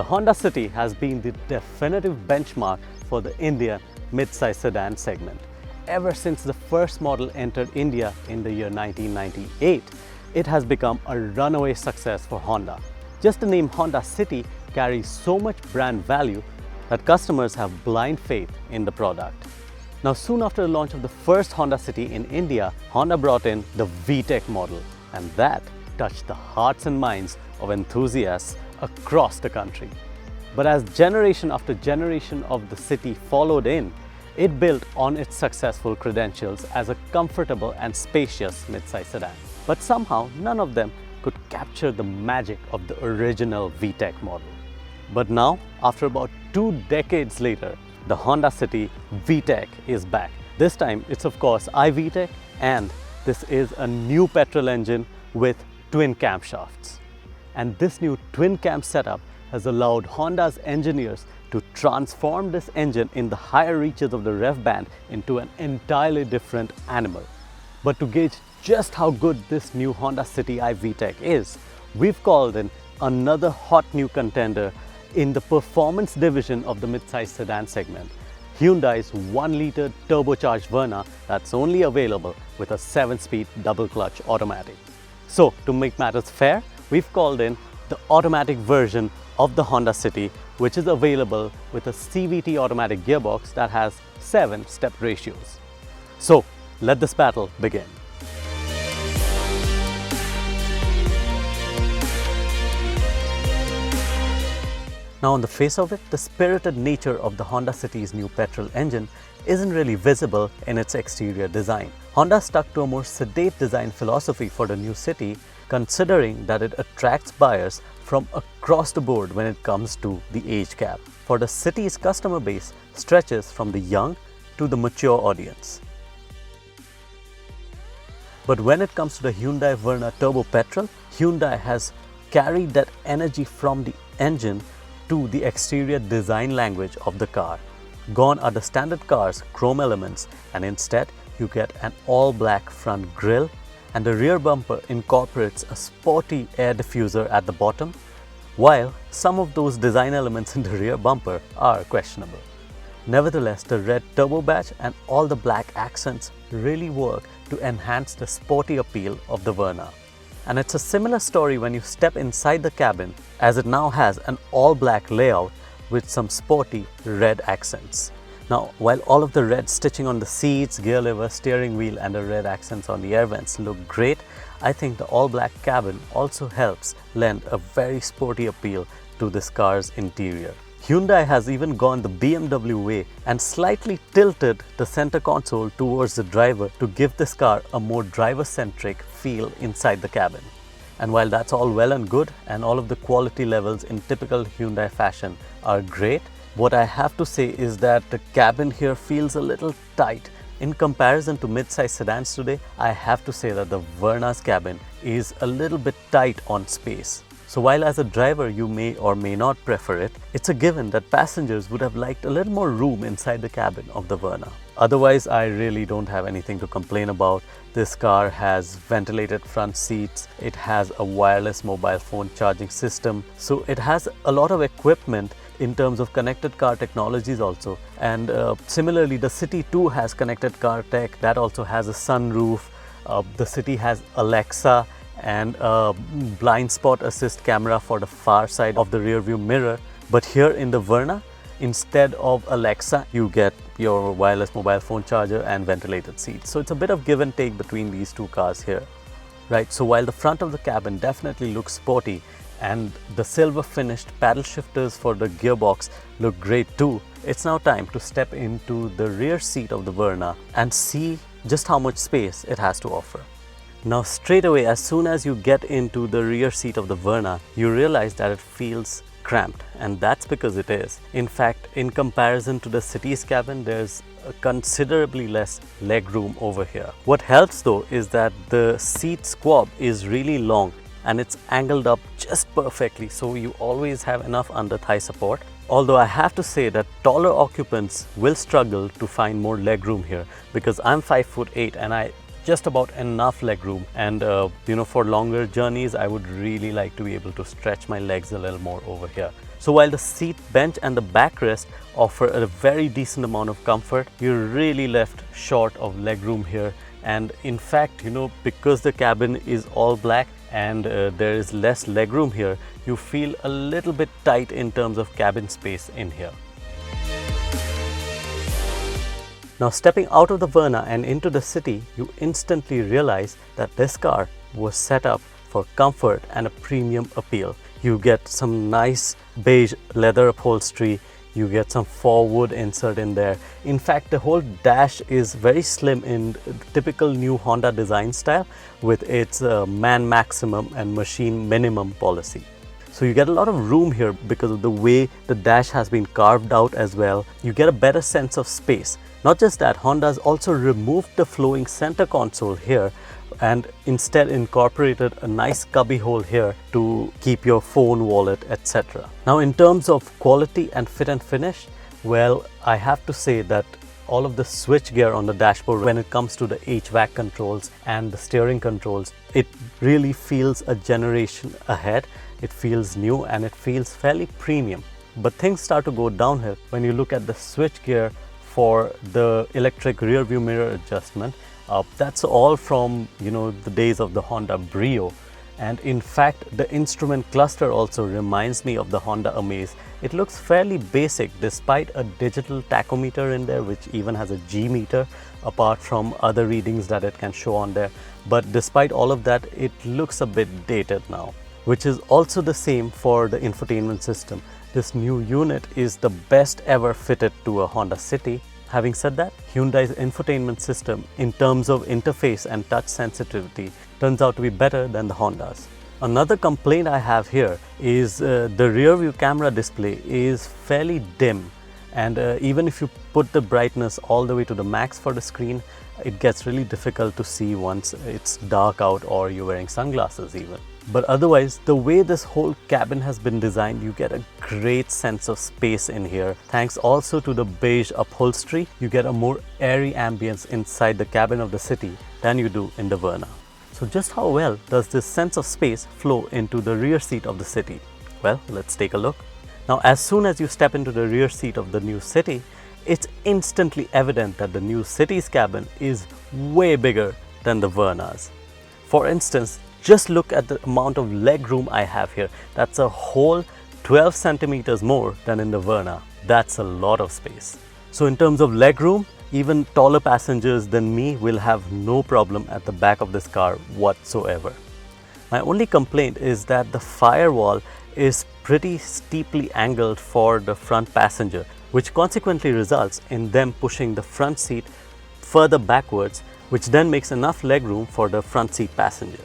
Honda City has been the definitive benchmark for the Indian mid-size sedan segment. Ever since the first model entered India in the year 1998, it has become a runaway success for Honda. Just the name Honda City carries so much brand value that customers have blind faith in the product. Now, soon after the launch of the first Honda City in India, Honda brought in the VTEC model, and that touched the hearts and minds of enthusiasts across the country. But as generation after generation of the City followed in, it built on its successful credentials as a comfortable and spacious midsize sedan. But somehow, none of them could capture the magic of the original VTEC model. But now, after about 2 decades later, the Honda City VTEC is back. This time, it's of course i-VTEC, and this is a new petrol engine with twin camshafts. And this new twin cam setup has allowed Honda's engineers to transform this engine in the higher reaches of the rev band into an entirely different animal. But to gauge just how good this new Honda City i-VTEC is, we've called in another hot new contender in the performance division of the midsize sedan segment, Hyundai's 1-liter turbocharged Verna that's only available with a 7-speed double-clutch automatic. So, to make matters fair, we've called in the automatic version of the Honda City, which is available with a Cvt automatic gearbox that has 7 step ratios. So, let this battle begin. Now, on the face of it, the spirited nature of the Honda City's new petrol engine isn't really visible in its exterior design. Honda stuck to a more sedate design philosophy for the new City, considering that it attracts buyers from across the board when it comes to the age gap. For the City's customer base stretches from the young to the mature audience. But when it comes to the Hyundai Verna Turbo Petrol, Hyundai has carried that energy from the engine to the exterior design language of the car. Gone are the standard car's chrome elements, and instead you get an all-black front grille, and the rear bumper incorporates a sporty air diffuser at the bottom, while some of those design elements in the rear bumper are questionable. Nevertheless, the red turbo badge and all the black accents really work to enhance the sporty appeal of the Verna. And it's a similar story when you step inside the cabin, as it now has an all-black layout with some sporty red accents. Now, while all of the red stitching on the seats, gear lever, steering wheel and the red accents on the air vents look great, I think the all-black cabin also helps lend a very sporty appeal to this car's interior. Hyundai has even gone the BMW way and slightly tilted the center console towards the driver to give this car a more driver-centric feel inside the cabin. And while that's all well and good and all of the quality levels in typical Hyundai fashion are great, what I have to say is that the cabin here feels a little tight. In comparison to mid-size sedans today, I have to say that the Verna's cabin is a little bit tight on space. So while as a driver you may or may not prefer it, it's a given that passengers would have liked a little more room inside the cabin of the Verna. Otherwise, I really don't have anything to complain about. This car has ventilated front seats, it has a wireless mobile phone charging system, so it has a lot of equipment in terms of connected car technologies also. And similarly, the City too has connected car tech that also has a sunroof. The City has Alexa and a blind spot assist camera for the far side of the rear view mirror. But here in the Verna, instead of Alexa, you get your wireless mobile phone charger and ventilated seats. So it's a bit of give and take between these two cars here. Right, so while the front of the cabin definitely looks sporty and the silver finished paddle shifters for the gearbox look great too, it's now time to step into the rear seat of the Verna and see just how much space it has to offer. Now, straight away, as soon as you get into the rear seat of the Verna, you realize that it feels cramped, and that's because it is. In fact, in comparison to the City's cabin, there's considerably less leg room over here. What helps though is that the seat squab is really long and it's angled up just perfectly, so you always have enough under thigh support. Although I have to say that taller occupants will struggle to find more leg room here, because I'm 5'8" and I just about enough leg room, and for longer journeys I would really like to be able to stretch my legs a little more over here. So while the seat bench and the backrest offer a very decent amount of comfort, you're really left short of leg room here. And in fact, because the cabin is all black and there is less leg room here, you feel a little bit tight in terms of cabin space in here. Now, stepping out of the Verna and into the city, you instantly realize that this car was set up for comfort and a premium appeal. You get some nice beige leather upholstery, you get some forward insert in there. In fact, the whole dash is very slim in typical new Honda design style with its man maximum and machine minimum policy. So you get a lot of room here because of the way the dash has been carved out as well. You get a better sense of space. Not just that, Honda's also removed the flowing center console here and instead incorporated a nice cubby hole here to keep your phone, wallet, etc. Now, in terms of quality and fit and finish, well, I have to say that all of the switch gear on the dashboard when it comes to the HVAC controls and the steering controls, it really feels a generation ahead. It feels new and it feels fairly premium. But things start to go downhill when you look at the switch gear for the electric rear view mirror adjustment. That's all from the days of the Honda Brio, and in fact the instrument cluster also reminds me of the Honda Amaze. It looks fairly basic despite a digital tachometer in there which even has a G meter apart from other readings that it can show on there. But despite all of that, it looks a bit dated now, which is also the same for the infotainment system. This new unit is the best ever fitted to a Honda City. Having said that, Hyundai's infotainment system in terms of interface and touch sensitivity turns out to be better than the Honda's. Another complaint I have here is the rear view camera display is fairly dim, and even if you put the brightness all the way to the max for the screen, it gets really difficult to see once it's dark out or you're wearing sunglasses even. But otherwise, the way this whole cabin has been designed, you get a great sense of space in here. Thanks also to the beige upholstery, you get a more airy ambience inside the cabin of the City than you do in the Verna. So just how well does this sense of space flow into the rear seat of the City? Well, let's take a look. Now, as soon as you step into the rear seat of the new City, it's instantly evident that the new City's cabin is way bigger than the Verna's. For instance, just look at the amount of leg room I have here. That's a whole 12 centimeters more than in the Verna. That's a lot of space. So in terms of leg room, even taller passengers than me will have no problem at the back of this car whatsoever. My only complaint is that the firewall is pretty steeply angled for the front passenger, which consequently results in them pushing the front seat further backwards, which then makes enough leg room for the front seat passenger.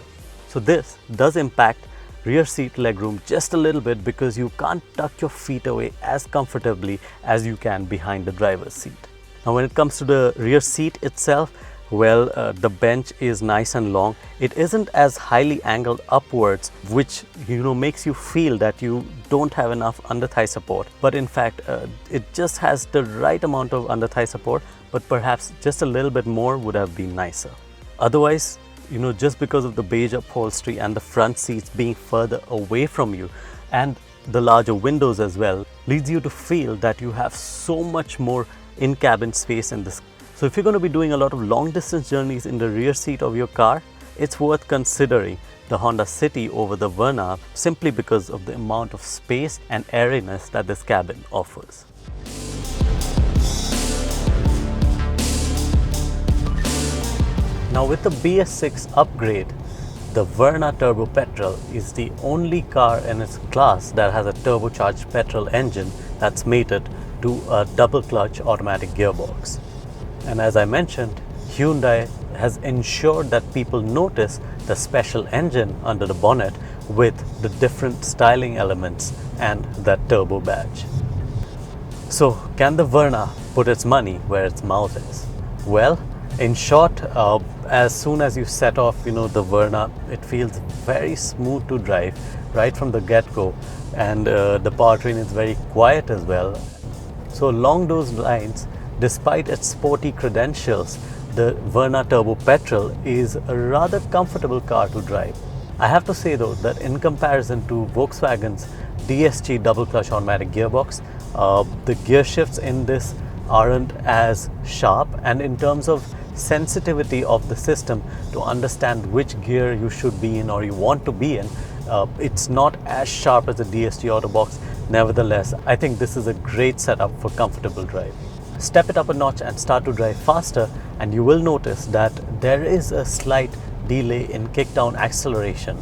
So this does impact rear seat legroom just a little bit because you can't tuck your feet away as comfortably as you can behind the driver's seat. Now, when it comes to the rear seat itself, well, the bench is nice and long. It isn't as highly angled upwards, which makes you feel that you don't have enough under thigh support. But in fact, it just has the right amount of under thigh support, but perhaps just a little bit more would have been nicer. Otherwise, just because of the beige upholstery and the front seats being further away from you and the larger windows as well, leads you to feel that you have so much more in-cabin space in this. So if you're going to be doing a lot of long distance journeys in the rear seat of your car, it's worth considering the Honda City over the Verna simply because of the amount of space and airiness that this cabin offers. Now, with the BS6 upgrade, the Verna Turbo Petrol is the only car in its class that has a turbocharged petrol engine that's mated to a double clutch automatic gearbox. And as I mentioned, Hyundai has ensured that people notice the special engine under the bonnet with the different styling elements and that turbo badge. So, can the Verna put its money where its mouth is? Well, in short, as soon as you set off, the Verna, it feels very smooth to drive right from the get-go, and the powertrain is very quiet as well. So along those lines, despite its sporty credentials, the Verna Turbo Petrol is a rather comfortable car to drive. I have to say though that in comparison to Volkswagen's DSG double clutch automatic gearbox, the gear shifts in this aren't as sharp, and in terms of sensitivity of the system to understand which gear you should be in or you want to be in, it's not as sharp as the DSG Autobox. Nevertheless, I think this is a great setup for comfortable driving. Step it up a notch and start to drive faster, and you will notice that there is a slight delay in kickdown acceleration,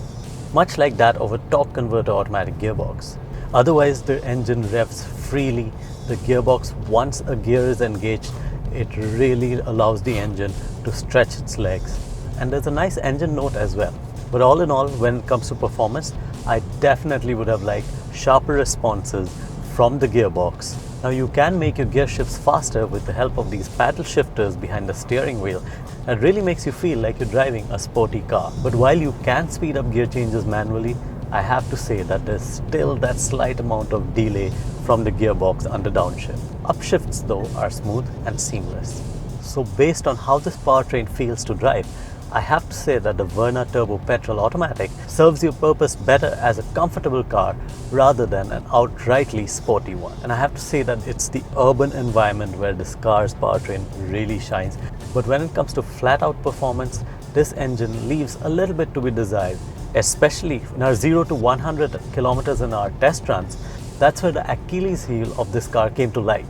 much like that of a torque converter automatic gearbox. Otherwise, the engine revs freely. The gearbox, once a gear is engaged, it really allows the engine to stretch its legs. And there's a nice engine note as well. But all in all, when it comes to performance, I definitely would have liked sharper responses from the gearbox. Now you can make your gear shifts faster with the help of these paddle shifters behind the steering wheel. That really makes you feel like you're driving a sporty car. But while you can speed up gear changes manually, I have to say that there's still that slight amount of delay from the gearbox under downshift. Upshifts though are smooth and seamless. So based on how this powertrain feels to drive, I have to say that the Verna Turbo Petrol Automatic serves your purpose better as a comfortable car rather than an outrightly sporty one. And I have to say that it's the urban environment where this car's powertrain really shines. But when it comes to flat out performance, this engine leaves a little bit to be desired, especially in our 0 to 100 kilometers an hour test runs. That's where the Achilles heel of this car came to light.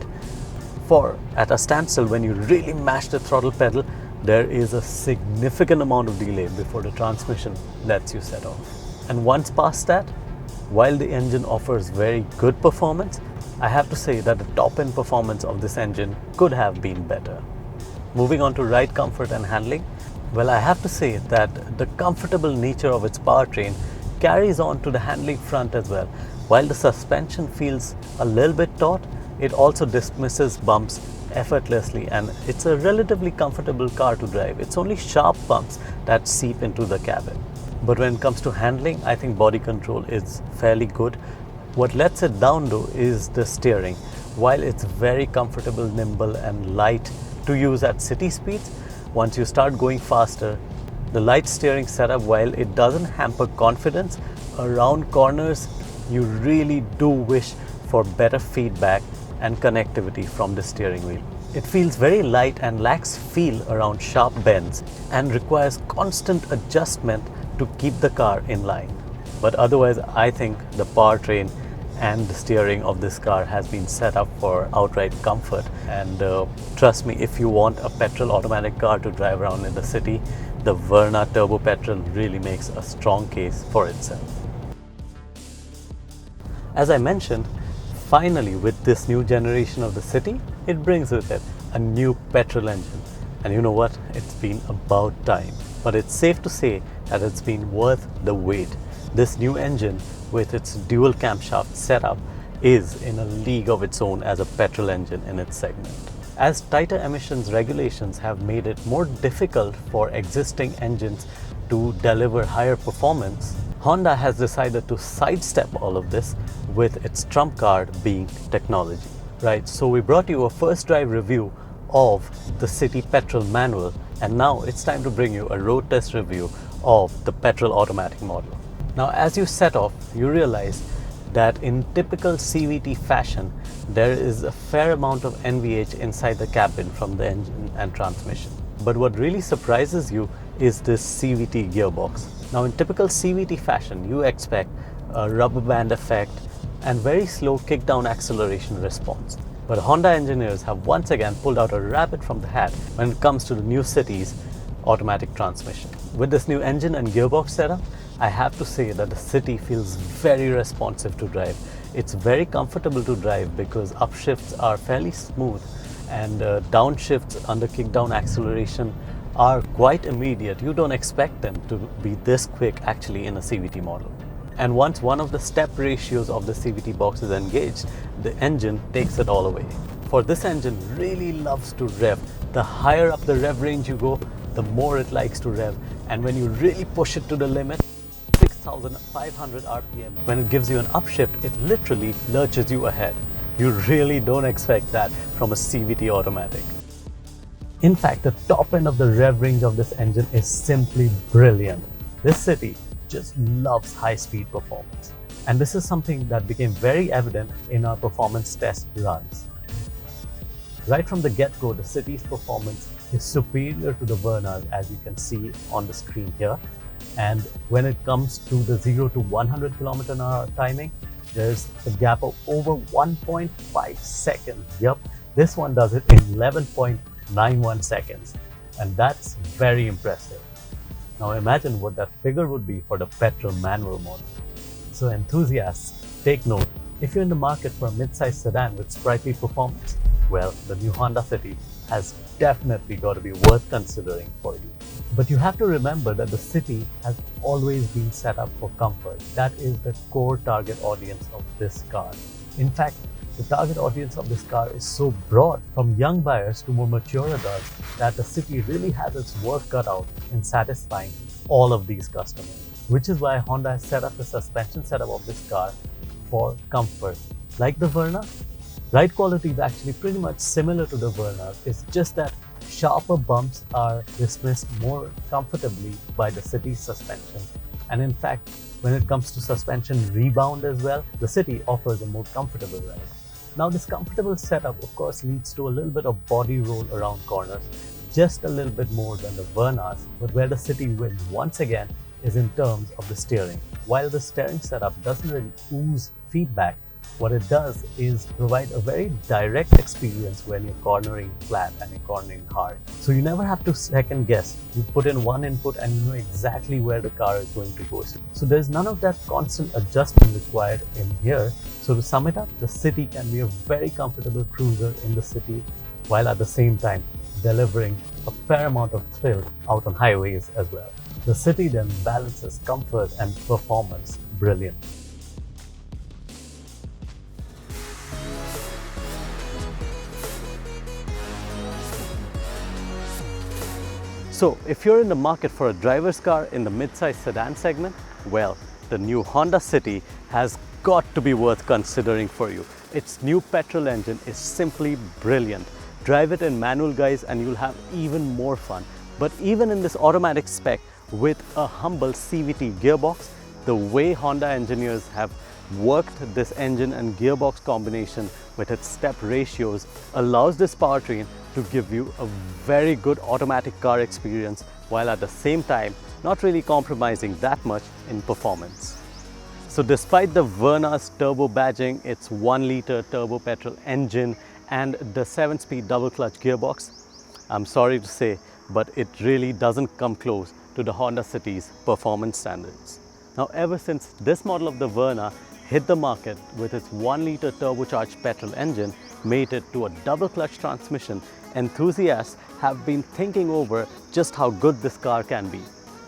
For at a standstill, when you really mash the throttle pedal, there is a significant amount of delay before the transmission lets you set off. And once past that, while the engine offers very good performance, I have to say that the top-end performance of this engine could have been better. Moving on to ride comfort and handling, well, I have to say that the comfortable nature of its powertrain carries on to the handling front as well. While the suspension feels a little bit taut, it also dismisses bumps effortlessly, and it's a relatively comfortable car to drive. It's only sharp bumps that seep into the cabin. But when it comes to handling, I think body control is fairly good. What lets it down though is the steering. While it's very comfortable, nimble and light to use at city speeds, once you start going faster, the light steering setup, while it doesn't hamper confidence around corners, you really do wish for better feedback and connectivity from the steering wheel. It feels very light and lacks feel around sharp bends and requires constant adjustment to keep the car in line. But otherwise, I think the powertrain and the steering of this car has been set up for outright comfort. And trust me, if you want a petrol automatic car to drive around in the city, the Verna Turbo Petrol really makes a strong case for itself. As I mentioned, finally, with this new generation of the city, it brings with it a new petrol engine. And you know what? It's been about time. But it's safe to say that it's been worth the wait. This new engine, with its dual camshaft setup, is in a league of its own as a petrol engine in its segment. As tighter emissions regulations have made it more difficult for existing engines to deliver higher performance, Honda has decided to sidestep all of this with its trump card being technology. Right, so we brought you a first drive review of the City Petrol manual, and now it's time to bring you a road test review of the petrol automatic model. Now as you set off, you realize that in typical CVT fashion, there is a fair amount of NVH inside the cabin from the engine and transmission. But what really surprises you is this Cvt gearbox. Now in typical Cvt fashion, you expect a rubber band effect and very slow kickdown acceleration response. But Honda engineers have once again pulled out a rabbit from the hat when it comes to the new City's automatic transmission. With this new engine and gearbox setup, I have to say that the City feels very responsive to drive. It's very comfortable to drive because upshifts are fairly smooth and downshifts under kickdown acceleration are quite immediate. You don't expect them to be this quick actually in a CVT model. And once one of the step ratios of the CVT box is engaged, the engine takes it all away. For this engine really loves to rev. The higher up the rev range you go, the more it likes to rev. And when you really push it to the limit, 6,500 RPM, when it gives you an upshift, it literally lurches you ahead. You really don't expect that from a CVT automatic. In fact, the top end of the rev range of this engine is simply brilliant. This city just loves high-speed performance. And this is something that became very evident in our performance test runs. Right from the get-go, the city's performance is superior to the Verna's, as you can see on the screen here. And when it comes to the 0 to 100 km/h timing, there's a gap of over 1.5 seconds. Yep, this one does it in 11.91 seconds. And that's very impressive. Now imagine what that figure would be for the petrol manual model. So enthusiasts, take note. If you're in the market for a mid-size sedan with sprightly performance, well, the new Honda City has definitely got to be worth considering for you. But you have to remember that the City has always been set up for comfort. That is the core target audience of this car. In fact, the target audience of this car is so broad, from young buyers to more mature adults, that the City really has its work cut out in satisfying all of these customers. Which is why Honda has set up the suspension setup of this car for comfort. Like the Verna, ride quality is actually pretty much similar to the Verna. It's just that sharper bumps are dismissed more comfortably by the City's suspension. And in fact, when it comes to suspension rebound as well, the City offers a more comfortable ride. Now this comfortable setup of course leads to a little bit of body roll around corners, just a little bit more than the Verna's, but where the City wins once again is in terms of the steering. While the steering setup doesn't really ooze feedback, what it does is provide a very direct experience when you're cornering flat and you're cornering hard. So you never have to second guess. You put in one input and you know exactly where the car is going to go. So there's none of that constant adjustment required in here. So to sum it up, the City can be a very comfortable cruiser in the city, while at the same time delivering a fair amount of thrill out on highways as well. The City then balances comfort and performance brilliantly. So if you're in the market for a driver's car in the mid-size sedan segment, well, the new Honda City has got to be worth considering for you. Its new petrol engine is simply brilliant. Drive it in manual, guys, and you'll have even more fun. But even in this automatic spec with a humble Cvt gearbox, the way Honda engineers have worked this engine and gearbox combination with its step ratios allows this powertrain to give you a very good automatic car experience, while at the same time not really compromising that much in performance. So despite the Verna's turbo badging, its 1-liter turbo petrol engine and the 7-speed double clutch gearbox, I'm sorry to say, but it really doesn't come close to the Honda City's performance standards. Now ever since this model of the Verna hit the market with its 1-liter turbocharged petrol engine mated to a double clutch transmission, enthusiasts have been thinking over just how good this car can be.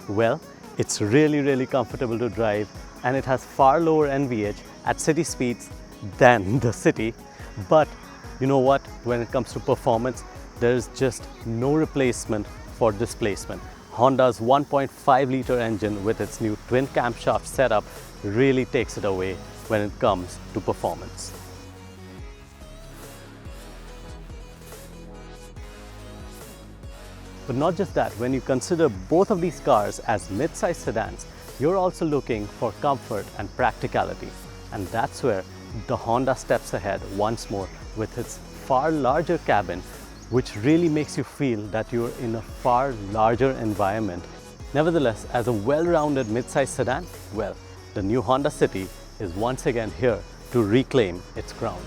Well, it's really comfortable to drive, and it has far lower NVH at city speeds than the City. But you know what, when it comes to performance, there's just no replacement for displacement. Honda's 1.5-liter engine with its new twin camshaft setup really takes it away when it comes to performance. But not just that, when you consider both of these cars as mid-size sedans, you're also looking for comfort and practicality. And that's where the Honda steps ahead once more with its far larger cabin, which really makes you feel that you're in a far larger environment. Nevertheless, as a well-rounded mid-size sedan, well, the new Honda City is once again here to reclaim its crown.